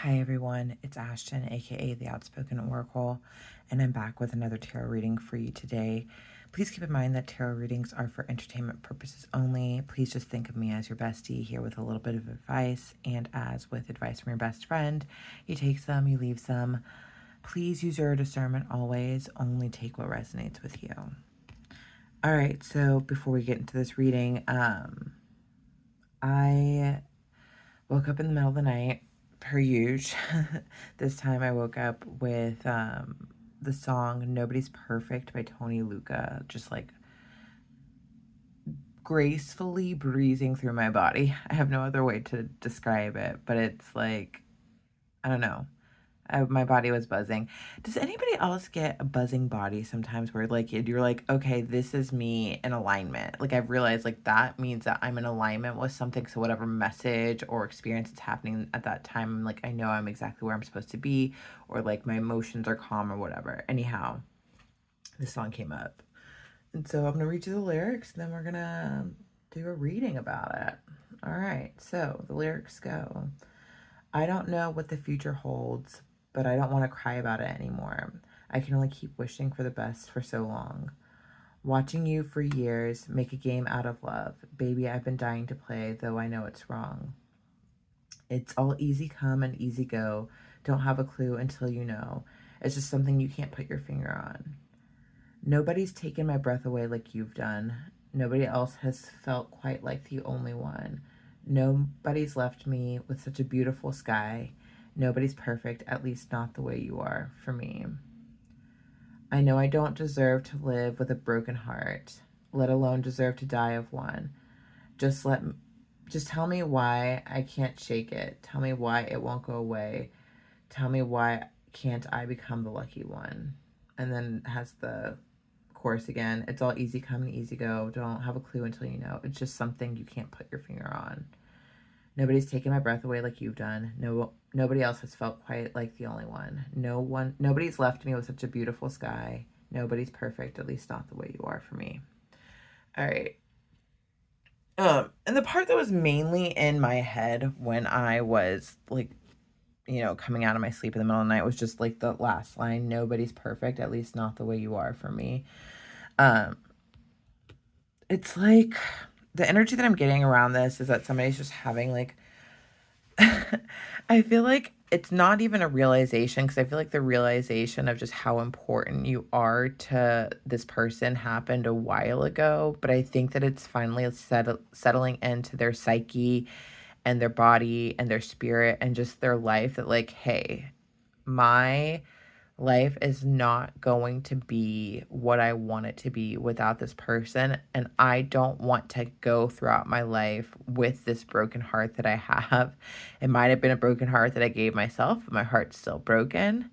Hi everyone, it's Ashton, aka the Outspoken Oracle, and I'm back with another tarot reading for you today. Please keep in mind that tarot readings are for entertainment purposes only. Please just think of me as your bestie here with a little bit of advice, and as with advice from your best friend, you take some, you leave some. Please use your discernment always, only take what resonates with you. All right, so before we get into this reading, I woke up in the middle of the night, per usual. This time I woke up with the song Nobody's Perfect by Tony Luca, just like gracefully breezing through my body. I have no other way to describe it, but it's like, I don't know. My body was buzzing. Does anybody else get a buzzing body sometimes where like you're like, okay, this is me in alignment? Like I've realized like that means that I'm in alignment with something. So whatever message or experience that's happening at that time, like I know I'm exactly where I'm supposed to be, or like my emotions are calm or whatever. Anyhow, this song came up. And so I'm gonna read you the lyrics and then we're gonna do a reading about it. All right, so the lyrics go. I don't know what the future holds, but I don't want to cry about it anymore. I can only keep wishing for the best for so long. Watching you for years make a game out of love. Baby, I've been dying to play, though I know it's wrong. It's all easy come and easy go. Don't have a clue until you know. It's just something you can't put your finger on. Nobody's taken my breath away like you've done. Nobody else has felt quite like the only one. Nobody's left me with such a beautiful sky. Nobody's perfect, at least not the way you are for me. I know I don't deserve to live with a broken heart, let alone deserve to die of one. Just let just tell me why I can't shake it. Tell me why it won't go away. Tell me why can't I become the lucky one? And then has the chorus again. It's all easy come and easy go. Don't have a clue until you know. It's just something you can't put your finger on. Nobody's taken my breath away like you've done. Nobody else has felt quite like the only one. Nobody's left me with such a beautiful sky. Nobody's perfect, at least not the way you are for me. All right. And the part that was mainly in my head when I was like, coming out of my sleep in the middle of the night was just like the last line, nobody's perfect, at least not the way you are for me. Um, it's like the energy that I'm getting around this is that somebody's just having like I feel like it's not even a realization because I feel like the realization of just how important you are to this person happened a while ago, but I think that it's finally settling into their psyche and their body and their spirit and just their life that like, hey, my life is not going to be what I want it to be without this person. And I don't want to go throughout my life with this broken heart that I have. It might have been a broken heart that I gave myself, but my heart's still broken.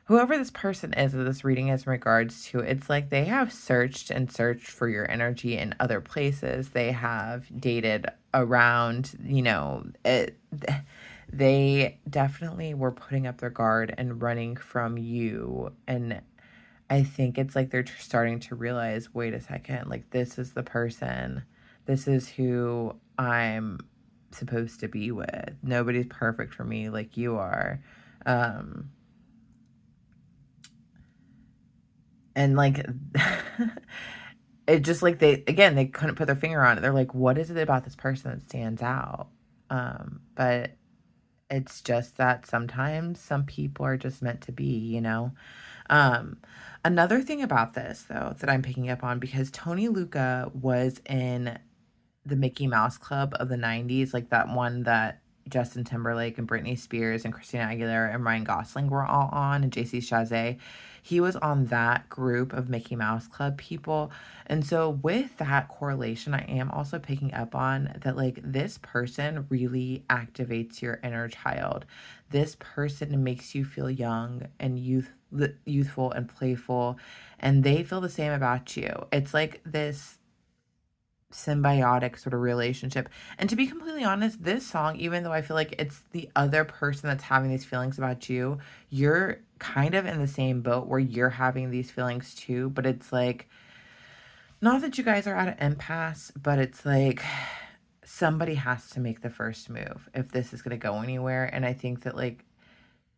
Whoever this person is that this reading is in regards to, it's like they have searched and searched for your energy in other places. They have dated around, they definitely were putting up their guard and running from you. And I think it's like they're starting to realize, wait a second, like this is the person, this is who I'm supposed to be with. Nobody's perfect for me like you are. And like it just like they couldn't put their finger on it. They're like, what is it about this person that stands out? But it's just that sometimes some people are just meant to be. Um, Another thing about this, though, that I'm picking up on, because Tony Luca was in the Mickey Mouse Club of the 90s, like that one that Justin Timberlake and Britney Spears and Christina Aguilera and Ryan Gosling were all on, and JC Chazé. He was on that group of Mickey Mouse Club people. And so, with that correlation, I am also picking up on that, like, this person really activates your inner child. This person makes you feel young and youthful and playful, and they feel the same about you. It's like this symbiotic sort of relationship. And to be completely honest, this song, even though I feel like it's the other person that's having these feelings about you, you're kind of in the same boat where you're having these feelings too. But it's like, not that you guys are at an impasse, but it's like somebody has to make the first move if this is going to go anywhere. And I think that, like,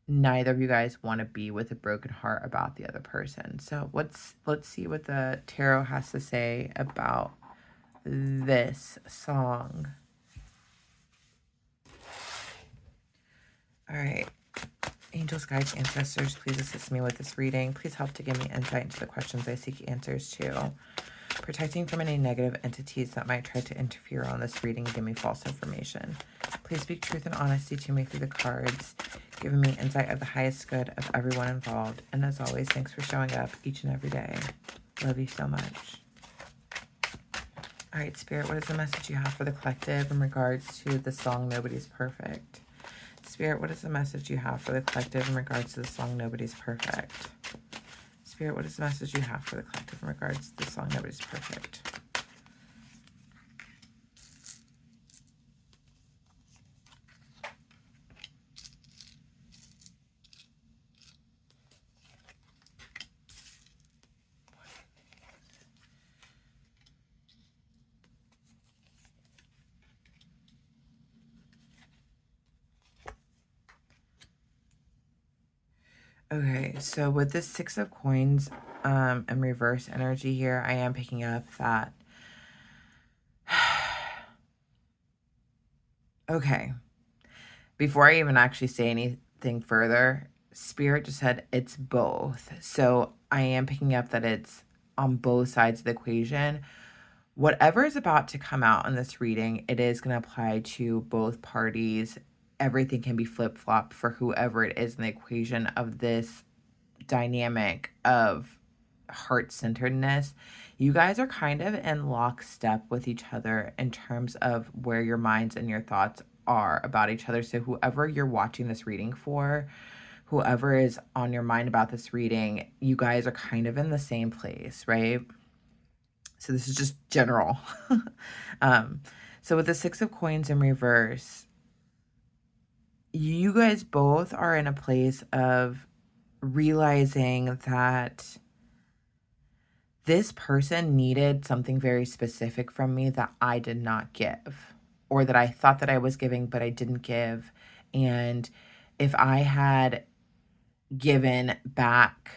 neither of you guys want to be with a broken heart about the other person. So let's see what the tarot has to say about this song. All right. Angels, guides, ancestors, please assist me with this reading. Please help to give me insight into the questions I seek answers to. Protecting from any negative entities that might try to interfere on this reading and give me false information. Please speak truth and honesty to me through the cards, giving me insight of the highest good of everyone involved. And as always, thanks for showing up each and every day. Love you so much. All right, Spirit, what is the message you have for the collective in regards to the song Nobody's Perfect? Spirit, what is the message you have for the collective in regards to the song Nobody's Perfect? Spirit, what is the message you have for the collective in regards to the song Nobody's Perfect? Okay, so with this Six of Coins and reverse energy here, I am picking up that. Okay, before I even actually say anything further, Spirit just said it's both. So I am picking up that it's on both sides of the equation. Whatever is about to come out in this reading, it is going to apply to both parties. Everything can be flip-flopped for whoever it is in the equation of this dynamic of heart-centeredness. You guys are kind of in lockstep with each other in terms of where your minds and your thoughts are about each other. So whoever you're watching this reading for, whoever is on your mind about this reading, you guys are kind of in the same place, right? So this is just general. So with the Six of Coins in reverse, you guys both are in a place of realizing that this person needed something very specific from me that I did not give, or that I thought that I was giving, but I didn't give. And if I had given back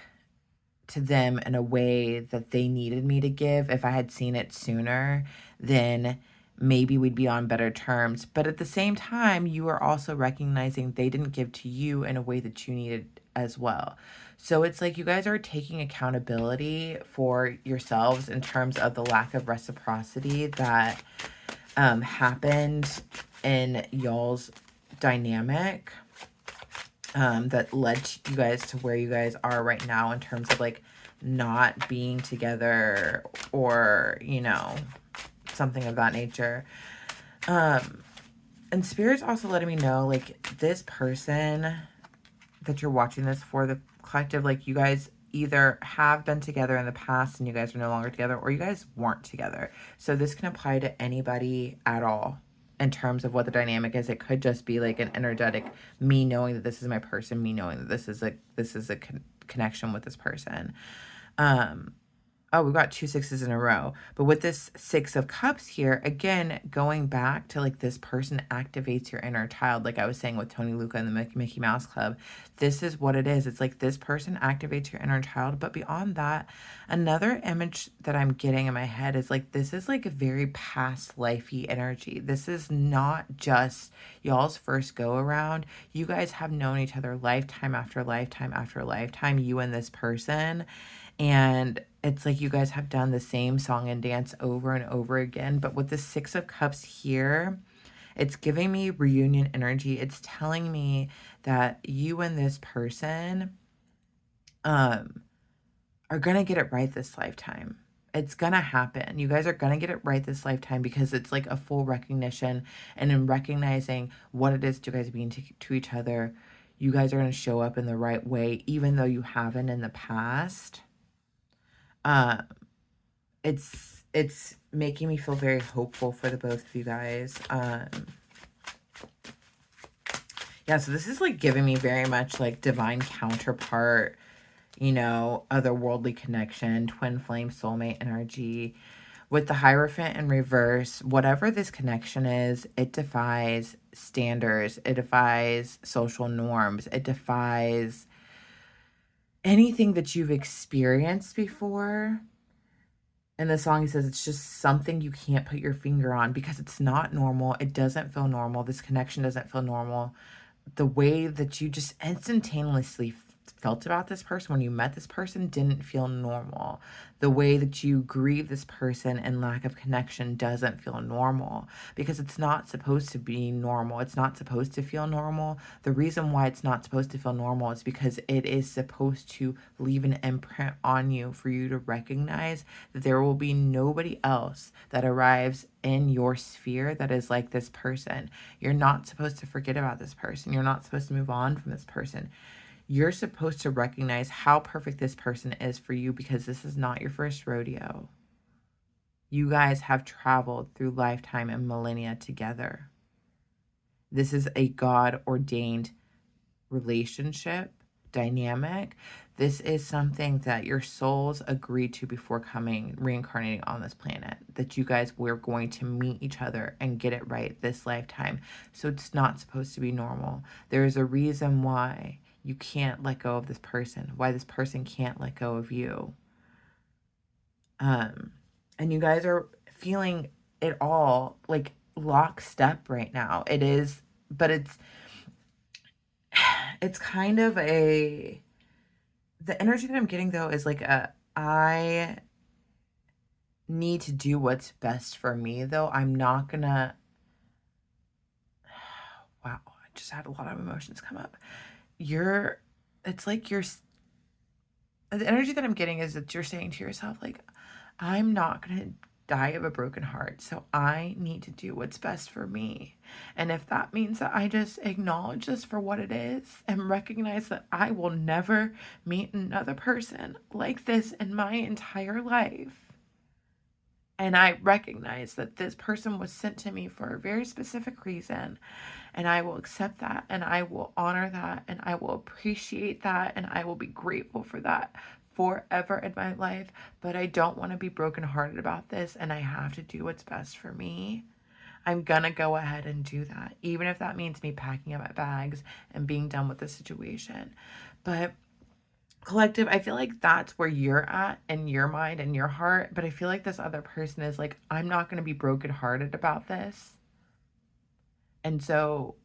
to them in a way that they needed me to give, if I had seen it sooner, then maybe we'd be on better terms. But at the same time, you are also recognizing they didn't give to you in a way that you needed as well. So it's like you guys are taking accountability for yourselves in terms of the lack of reciprocity that happened in y'all's dynamic. That led you guys to where you guys are right now in terms of like not being together, or, you know, something of that nature. And Spirit's also letting me know, like, this person that you're watching this for, the collective, like, you guys either have been together in the past and you guys are no longer together, or you guys weren't together. So this can apply to anybody at all. In terms of what the dynamic is, it could just be like an energetic, me knowing that this is my person, me knowing that this is a connection with this person. Oh, we've got 2 6s in a row. But with this Six of Cups here, again, going back to like this person activates your inner child. Like I was saying with Tony Luca and the Mickey Mouse Club, this is what it is. It's like this person activates your inner child. But beyond that, another image that I'm getting in my head is like, this is like a very past lifey energy. This is not just y'all's first go around. You guys have known each other lifetime after lifetime after lifetime, you and this person. And it's like you guys have done the same song and dance over and over again. But with the Six of Cups here, it's giving me reunion energy. It's telling me that you and this person are going to get it right this lifetime. It's going to happen. You guys are going to get it right this lifetime, because it's like a full recognition. And in recognizing what it is you guys being to each other, you guys are going to show up in the right way, even though you haven't in the past. It's making me feel very hopeful for the both of you guys. Yeah, so this is like giving me very much like divine counterpart, you know, otherworldly connection, twin flame, soulmate energy. With the Hierophant in reverse, whatever this connection is, it defies standards, it defies social norms, it defies anything that you've experienced before. In the song, he says it's just something you can't put your finger on because it's not normal. It doesn't feel normal. This connection doesn't feel normal. The way that you just instantaneously felt about this person when you met this person didn't feel normal. The way that you grieve this person and lack of connection doesn't feel normal because it's not supposed to be normal. It's not supposed to feel normal. The reason why it's not supposed to feel normal is because it is supposed to leave an imprint on you for you to recognize that there will be nobody else that arrives in your sphere that is like this person. You're not supposed to forget about this person. You're not supposed to move on from this person. You're supposed to recognize how perfect this person is for you because this is not your first rodeo. You guys have traveled through lifetime and millennia together. This is a God-ordained relationship, dynamic. This is something that your souls agreed to before reincarnating on this planet, that you guys were going to meet each other and get it right this lifetime. So it's not supposed to be normal. There is a reason why you can't let go of this person, why this person can't let go of you. And you guys are feeling it all like lockstep right now. It is, but it's kind of the energy that I'm getting though is like I need to do what's best for me though. I'm not gonna, wow, I just had a lot of emotions come up. It's like the energy that I'm getting is that you're saying to yourself, like, I'm not going to die of a broken heart. So I need to do what's best for me. And if that means that I just acknowledge this for what it is and recognize that I will never meet another person like this in my entire life. And I recognize that this person was sent to me for a very specific reason. And I will accept that and I will honor that and I will appreciate that and I will be grateful for that forever in my life. But I don't want to be brokenhearted about this and I have to do what's best for me. I'm gonna go ahead and do that, even if that means me packing up my bags and being done with the situation. But collective, I feel like that's where you're at in your mind and your heart. But I feel like this other person is like, I'm not going to be brokenhearted about this. And so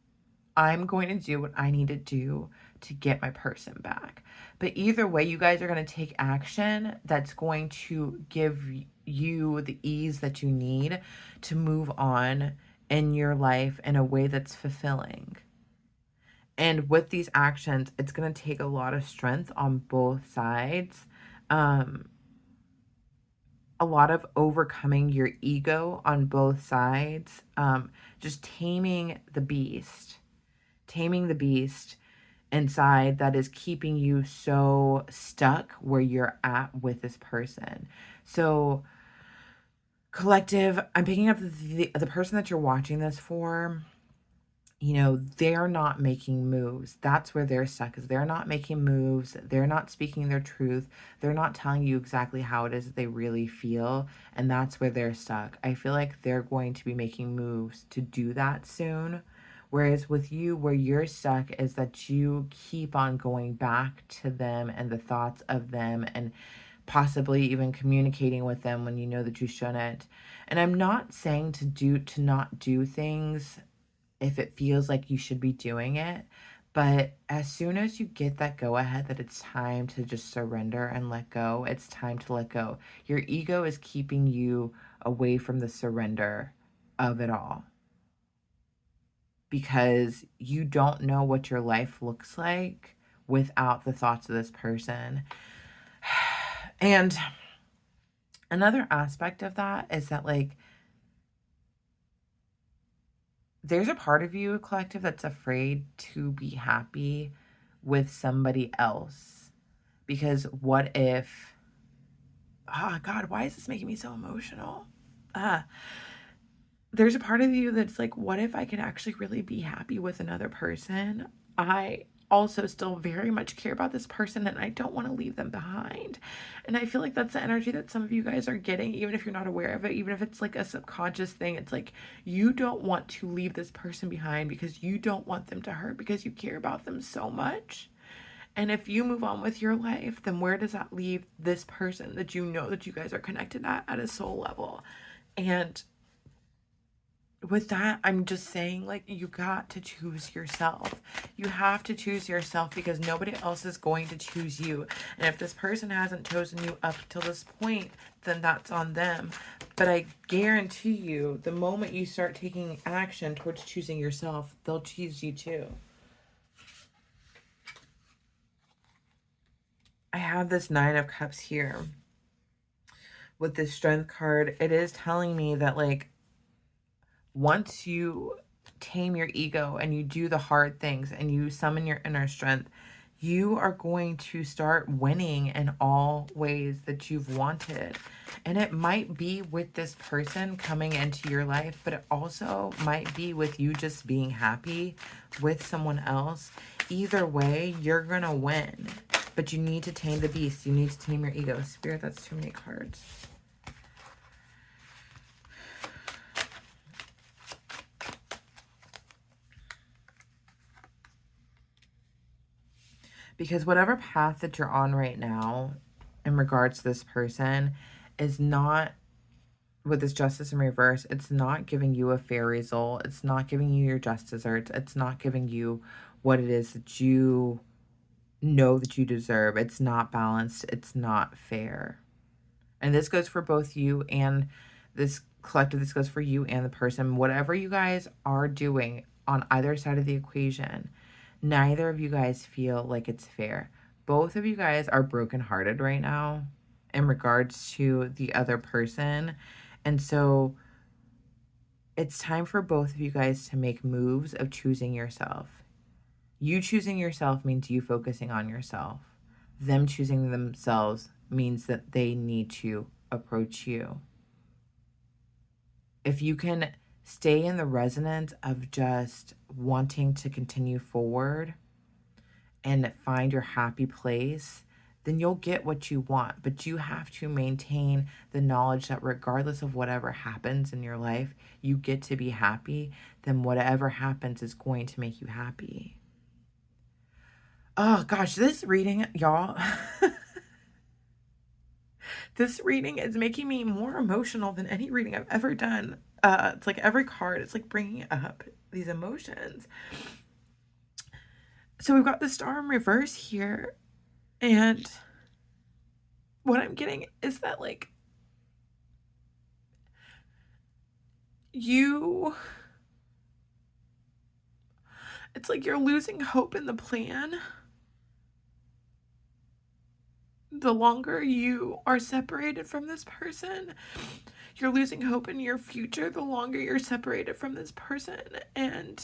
I'm going to do what I need to do to get my person back. But either way, you guys are going to take action that's going to give you the ease that you need to move on in your life in a way that's fulfilling. And with these actions, it's going to take a lot of strength on both sides. A lot of overcoming your ego on both sides. Just taming the beast inside that is keeping you so stuck where you're at with this person. So collective, I'm picking up the person that you're watching this for. You know, they're not making moves. That's where they're stuck, is they're not making moves. They're not speaking their truth. They're not telling you exactly how it is that they really feel. And that's where they're stuck. I feel like they're going to be making moves to do that soon. Whereas with you, where you're stuck is that you keep on going back to them and the thoughts of them and possibly even communicating with them when you know that you shouldn't. And I'm not saying to not do things if it feels like you should be doing it. But as soon as you get that go ahead that it's time to just surrender and let go, it's time to let go. Your ego is keeping you away from the surrender of it all because you don't know what your life looks like without the thoughts of this person. And another aspect of that is that, like, there's a part of you, collective, that's afraid to be happy with somebody else. Because what if, oh God, why is this making me so emotional? There's a part of you that's like, what if I could actually really be happy with another person? I also still very much care about this person and I don't want to leave them behind. And I feel like that's the energy that some of you guys are getting, even if you're not aware of it, even if it's like a subconscious thing. It's like you don't want to leave this person behind because you don't want them to hurt, because you care about them so much. And if you move on with your life, then where does that leave this person that you know that you guys are connected at a soul level? And with that, I'm just saying, like, you got to choose yourself. You have to choose yourself because nobody else is going to choose you. And if this person hasn't chosen you up till this point, then that's on them. But I guarantee you, the moment you start taking action towards choosing yourself, they'll choose you too. I have this Nine of Cups here with this Strength card. It is telling me that, like, once you tame your ego and you do the hard things and you summon your inner strength, you are going to start winning in all ways that you've wanted. And it might be with this person coming into your life, but it also might be with you just being happy with someone else. Either way, you're going to win. But you need to tame the beast. You need to tame your ego. Spirit, that's too many cards. Because whatever path that you're on right now in regards to this person is not, with this Justice in reverse, it's not giving you a fair result. It's not giving you your just desserts. It's not giving you what it is that you know that you deserve. It's not balanced. It's not fair. And this goes for both you and this collective. This goes for you and the person. Whatever you guys are doing on either side of the equation, neither of you guys feel like it's fair. Both of you guys are brokenhearted right now in regards to the other person. And so it's time for both of you guys to make moves of choosing yourself. You choosing yourself means you focusing on yourself. Them choosing themselves means that they need to approach you. If you can stay in the resonance of just wanting to continue forward and find your happy place, then you'll get what you want. But you have to maintain the knowledge that regardless of whatever happens in your life, you get to be happy. Then whatever happens is going to make you happy. Oh gosh, this reading, y'all, this reading is making me more emotional than any reading I've ever done. It's like every card, it's like bringing up these emotions. So we've got the Star in reverse here. And what I'm getting is that, like, it's like you're losing hope in the plan. The longer you are separated from this person, you're losing hope in your future the longer you're separated from this person. And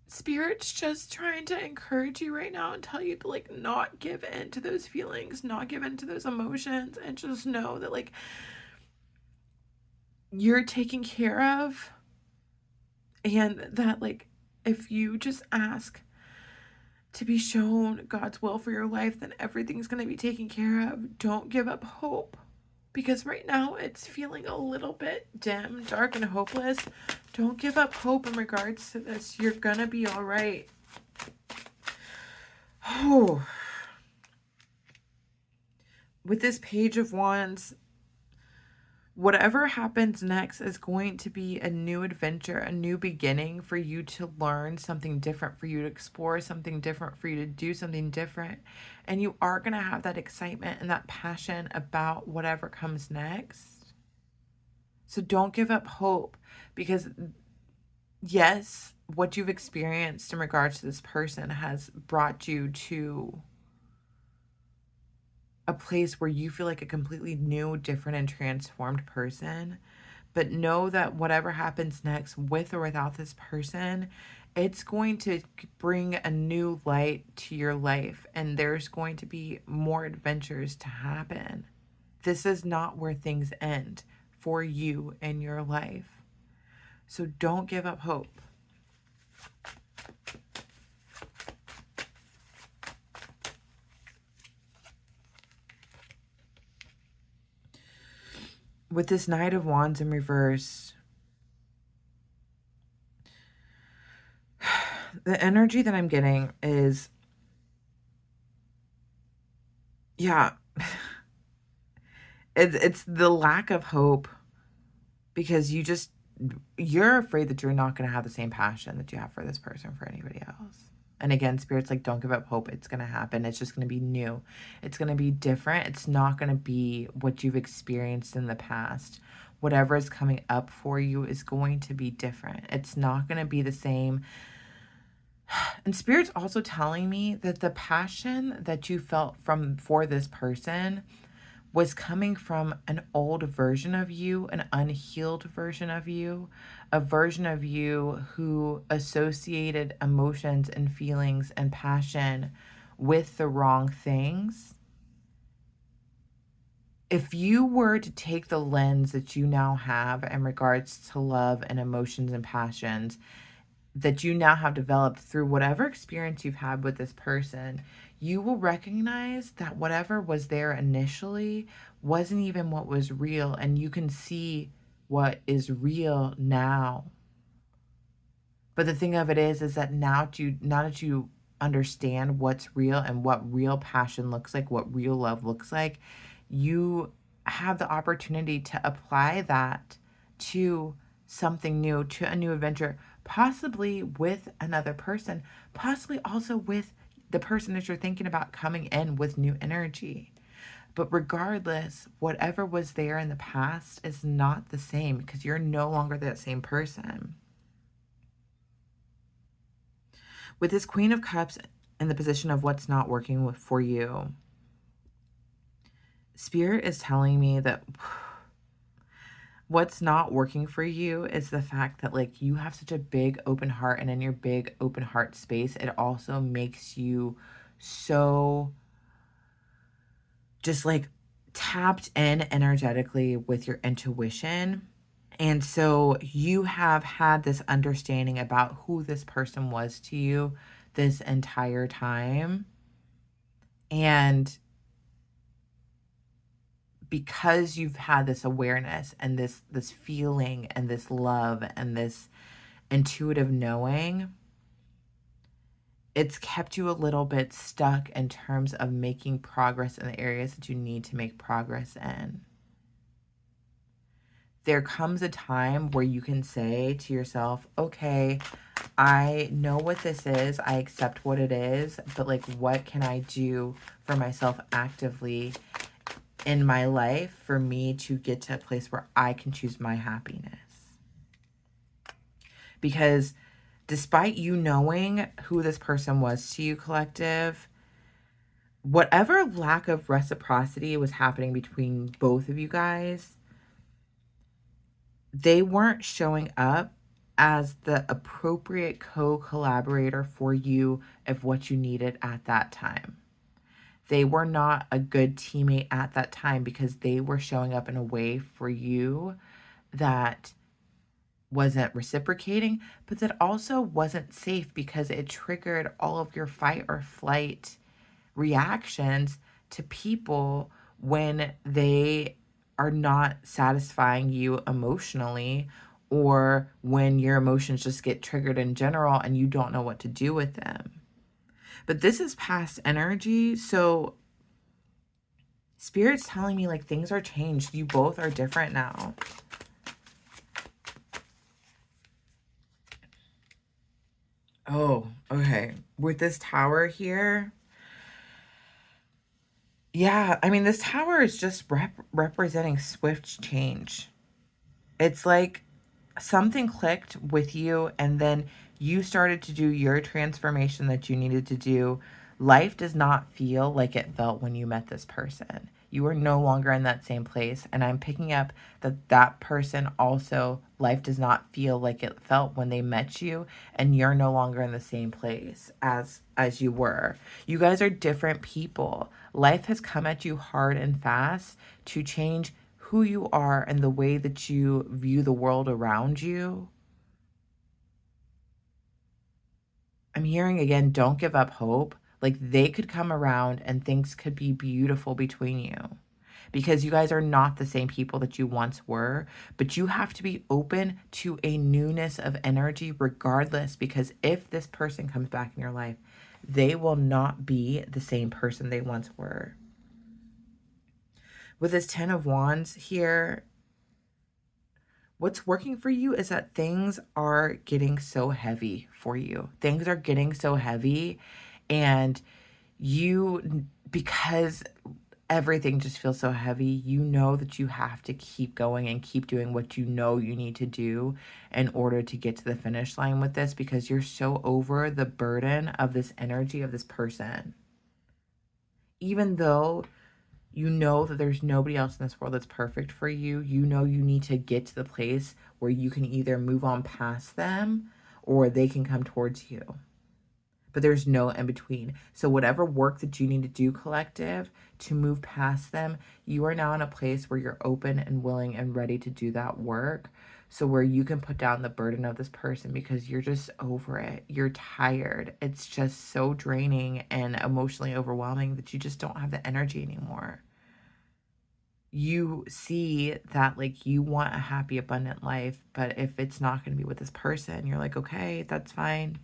Spirit's just trying to encourage you right now and tell you to, like, not give in to those feelings, not give in to those emotions, and just know that, like, you're taken care of. And that, like, if you just ask to be shown God's will for your life, then everything's going to be taken care of. Don't give up hope, because right now it's feeling a little bit dim, dark, and hopeless. Don't give up hope in regards to this. You're going to be all right. Oh. With this Page of Wands, whatever happens next is going to be a new adventure, a new beginning for you to learn something different, for you to explore something different, for you to do something different. And you are going to have that excitement and that passion about whatever comes next. So don't give up hope, because yes, what you've experienced in regards to this person has brought you to a place where you feel like a completely new, different, and transformed person. But know that whatever happens next, with or without this person, it's going to bring a new light to your life, and there's going to be more adventures to happen. This is not where things end for you in your life. So don't give up hope. with this Knight of Wands in reverse, the energy that I'm getting is, yeah, it's the lack of hope, because you're afraid that you're not going to have the same passion that you have for this person for anybody else. And again, Spirit's like, don't give up hope. It's going to happen. It's just going to be new. It's going to be different. It's not going to be what you've experienced in the past. Whatever is coming up for you is going to be different. It's not going to be the same. And Spirit's also telling me that the passion that you felt for this person was coming from an old version of you, an unhealed version of you, a version of you who associated emotions and feelings and passion with the wrong things. If you were to take the lens that you now have in regards to love and emotions and passions that you now have developed through whatever experience you've had with this person, you will recognize that whatever was there initially wasn't even what was real, and you can see what is real now. But the thing of it is that now that you understand what's real and what real passion looks like, what real love looks like, you have the opportunity to apply that to something new, to a new adventure, possibly with another person, possibly also with the person that you're thinking about coming in with new energy. But regardless, whatever was there in the past is not the same, because you're no longer that same person. With this Queen of Cups in the position of what's not working for you, Spirit is telling me that what's not working for you is the fact that, like, you have such a big open heart, and in your big open heart space, it also makes you so just like tapped in energetically with your intuition. And so you have had this understanding about who this person was to you this entire time. And because you've had this awareness and this feeling and this love and this intuitive knowing, it's kept you a little bit stuck in terms of making progress in the areas that you need to make progress in. There comes a time where you can say to yourself, okay, I know what this is. I accept what it is, but like, what can I do for myself actively in my life for me to get to a place where I can choose my happiness? Because despite you knowing who this person was to you, collective, whatever lack of reciprocity was happening between both of you guys, they weren't showing up as the appropriate co-collaborator for you of what you needed at that time. They were not a good teammate at that time because they were showing up in a way for you that wasn't reciprocating, but that also wasn't safe because it triggered all of your fight or flight reactions to people when they are not satisfying you emotionally, or when your emotions just get triggered in general and you don't know what to do with them. But this is past energy, so Spirit's telling me like things are changed. You both are different now. Oh, okay. With this tower here, yeah, I mean, this tower is just representing swift change. It's like something clicked with you, and then you started to do your transformation that you needed to do. Life does not feel like it felt when you met this person. You are no longer in that same place, and I'm picking up that that person also, life does not feel like it felt when they met you, and you're no longer in the same place as you were. You guys are different people. Life has come at you hard and fast to change who you are and the way that you view the world around you. I'm hearing again, don't give up hope. Like, they could come around and things could be beautiful between you. because you guys are not the same people that you once were, but you have to be open to a newness of energy regardless, because if this person comes back in your life, they will not be the same person they once were. With this 10 of Wands here, what's working for you is that things are getting so heavy for you. Things are getting so heavy, and you, because everything just feels so heavy, you know that you have to keep going and keep doing what you know you need to do in order to get to the finish line with this, because you're so over the burden of this energy of this person. Even though you know that there's nobody else in this world that's perfect for you, you know you need to get to the place where you can either move on past them or they can come towards you. But there's no in between. So whatever work that you need to do, collective, to move past them, you are now in a place where you're open and willing and ready to do that work. So where you can put down the burden of this person because you're just over it. You're tired. It's just so draining and emotionally overwhelming that you just don't have the energy anymore. You see that, like, you want a happy, abundant life, but if it's not going to be with this person, you're like, okay, that's fine.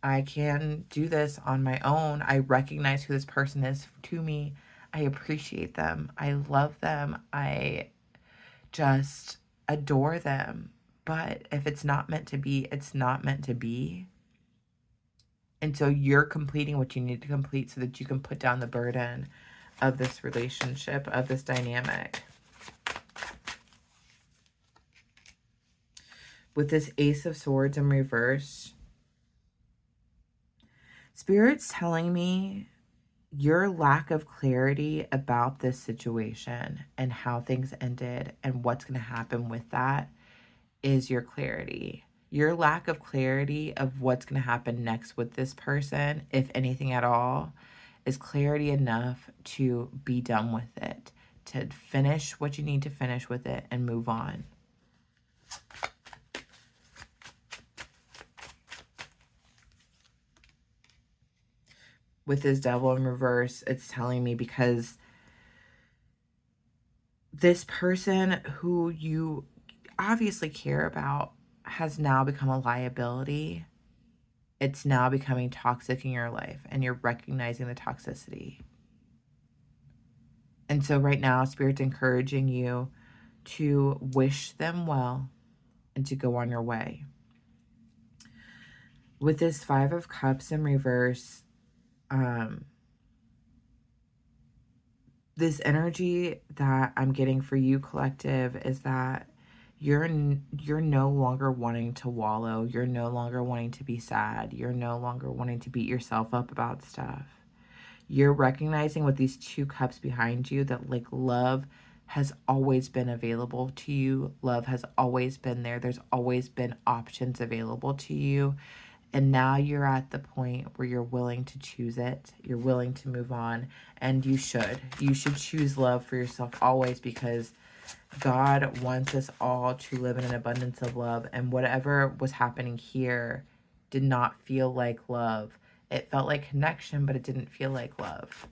I can do this on my own. I recognize who this person is to me. I appreciate them. I love them. I just adore them. But if it's not meant to be, it's not meant to be. And so you're completing what you need to complete so that you can put down the burden of this relationship, of this dynamic. With this Ace of Swords in reverse, Spirit's telling me your lack of clarity about this situation and how things ended and what's going to happen with that is your clarity. Your lack of clarity of what's going to happen next with this person, if anything at all, is clarity enough to be done with it, to finish what you need to finish with it and move on. With this Devil in reverse, it's telling me because this person who you obviously care about has now become a liability. It's now becoming toxic in your life, and you're recognizing the toxicity. And so right now, Spirit's encouraging you to wish them well and to go on your way. With this Five of Cups in reverse, this energy that I'm getting for you, collective, is that you're no longer wanting to wallow. You're no longer wanting to be sad. You're no longer wanting to beat yourself up about stuff. You're recognizing with these two cups behind you that, like, love has always been available to you. Love has always been there. There's always been options available to you. And now you're at the point where you're willing to choose it. You're willing to move on. And you should. You should choose love for yourself always, because God wants us all to live in an abundance of love. And whatever was happening here did not feel like love. It felt like connection, but it didn't feel like love.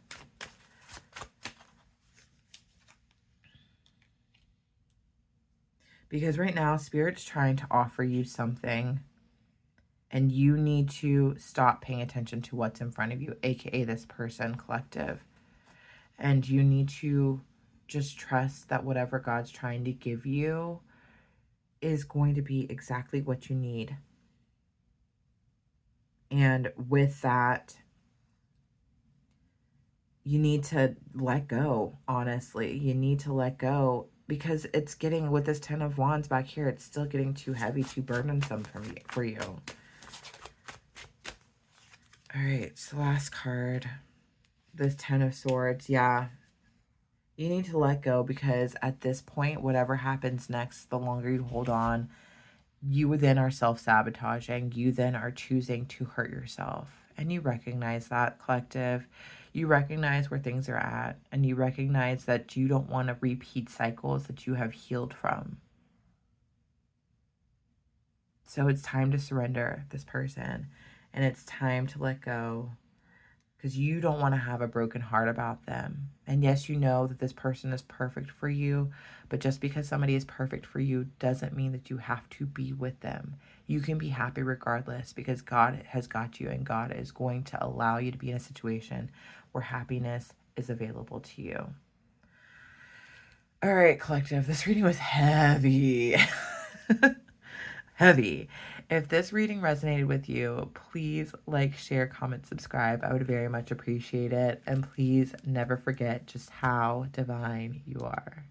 Because right now, Spirit's trying to offer you something, and you need to stop paying attention to what's in front of you, aka this person, collective. And you need to just trust that whatever God's trying to give you is going to be exactly what you need. And with that, you need to let go, honestly. You need to let go, because it's getting, with this Ten of Wands back here, it's still getting too heavy, too burdensome for you. All right, so last card, this Ten of Swords. Yeah, you need to let go, because at this point, whatever happens next, the longer you hold on, you then are self-sabotaging. You then are choosing to hurt yourself. And you recognize that, collective. You recognize where things are at, and you recognize that you don't want to repeat cycles that you have healed from. So it's time to surrender this person, and it's time to let go, because you don't want to have a broken heart about them. And yes, you know that this person is perfect for you, but just because somebody is perfect for you doesn't mean that you have to be with them. You can be happy regardless because God has got you, and God is going to allow you to be in a situation where happiness is available to you. All right, collective, this reading was heavy. Heavy. If this reading resonated with you, please like, share, comment, subscribe. I would very much appreciate it. And please never forget just how divine you are.